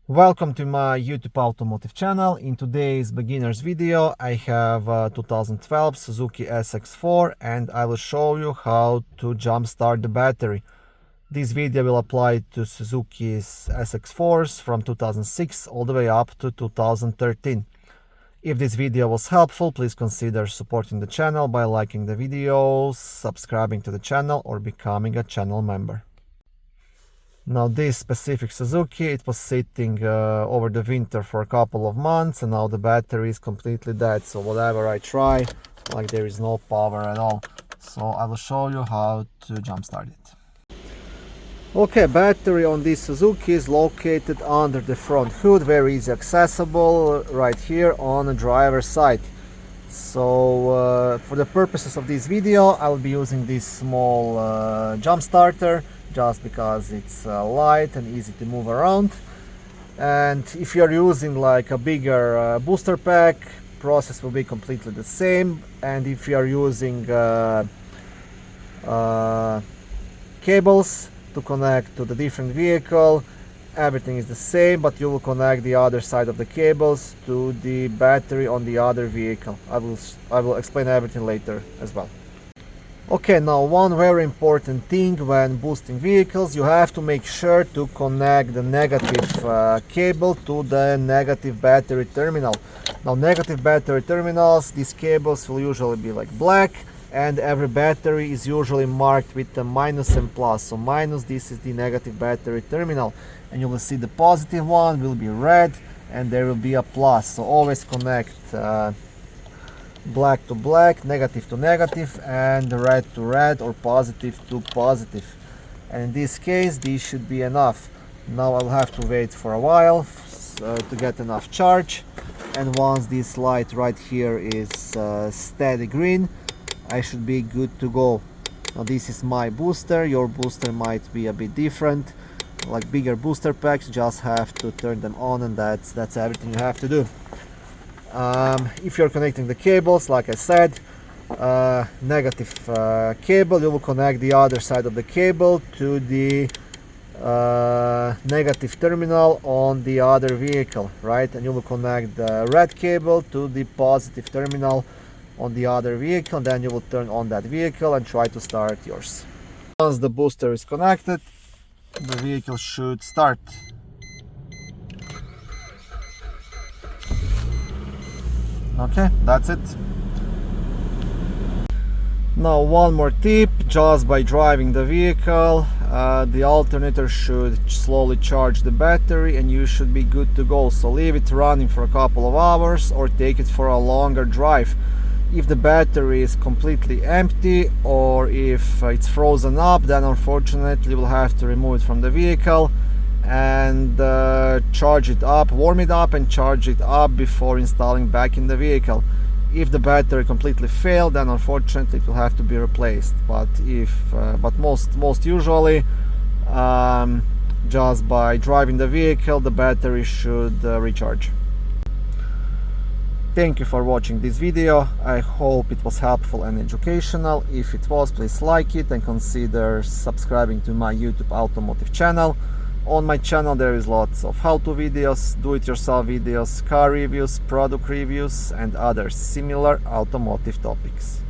Welcome to my YouTube automotive channel. In today's beginner's video I have a 2012 Suzuki SX4 and I will show you how to jumpstart the battery. This video will apply to Suzuki's SX4s from 2006 all the way up to 2013. If this video was helpful, please consider supporting the channel by liking the video, subscribing to the channel or becoming a channel member. Now this specific Suzuki, it was sitting over the winter for a couple of months and now the battery is completely dead. So whatever I try, like there is no power at all. So I will show you how to jumpstart it. Okay, battery on this Suzuki is located under the front hood, very easy accessible right here on the driver's side. So for the purposes of this video, I will be using this small jump starter just because it's light and easy to move around. And if you're using like a bigger booster pack, process will be completely the same. And if you are using cables to connect to the different vehicle, everything is the same, but you will connect the other side of the cables to the battery on the other vehicle. I will explain everything later as well. Okay, now one very important thing when boosting vehicles, you have to make sure to connect the negative cable to the negative battery terminal. Now negative battery terminals, these cables will usually be like black, and every battery is usually marked with a minus and plus. So minus, this is the negative battery terminal, and you will see the positive one will be red and there will be a plus. So always connect black to black, negative to negative, and red to red or positive to positive. And in this case this should be enough. Now I'll have to wait for a while to get enough charge, and once this light right here is steady green, I should be good to go. Now this is my booster, your booster might be a bit different. Like bigger booster packs, just have to turn them on, and that's everything you have to do. If you're connecting the cables, like I said, negative cable, you will connect the other side of the cable to the negative terminal on the other vehicle, right? And you will connect the red cable to the positive terminal on the other vehicle, and then you will turn on that vehicle and try to start yours. Once the booster is connected, the vehicle should start. Okay, that's it. Now one more tip, just by driving the vehicle, the alternator should slowly charge the battery and you should be good to go. So leave it running for a couple of hours or take it for a longer drive. If the battery is completely empty or if it's frozen up, then unfortunately you will have to remove it from the vehicle and charge it up, warm it up and charge it up before installing back in the vehicle. If the battery completely failed, then unfortunately it will have to be replaced. But most usually just by driving the vehicle, the battery should recharge. Thank you for watching this video. I hope it was helpful and educational. If it was, please like it and consider subscribing to my YouTube automotive channel. On my channel there is lots of how-to videos, do-it-yourself videos, car reviews, product reviews and other similar automotive topics.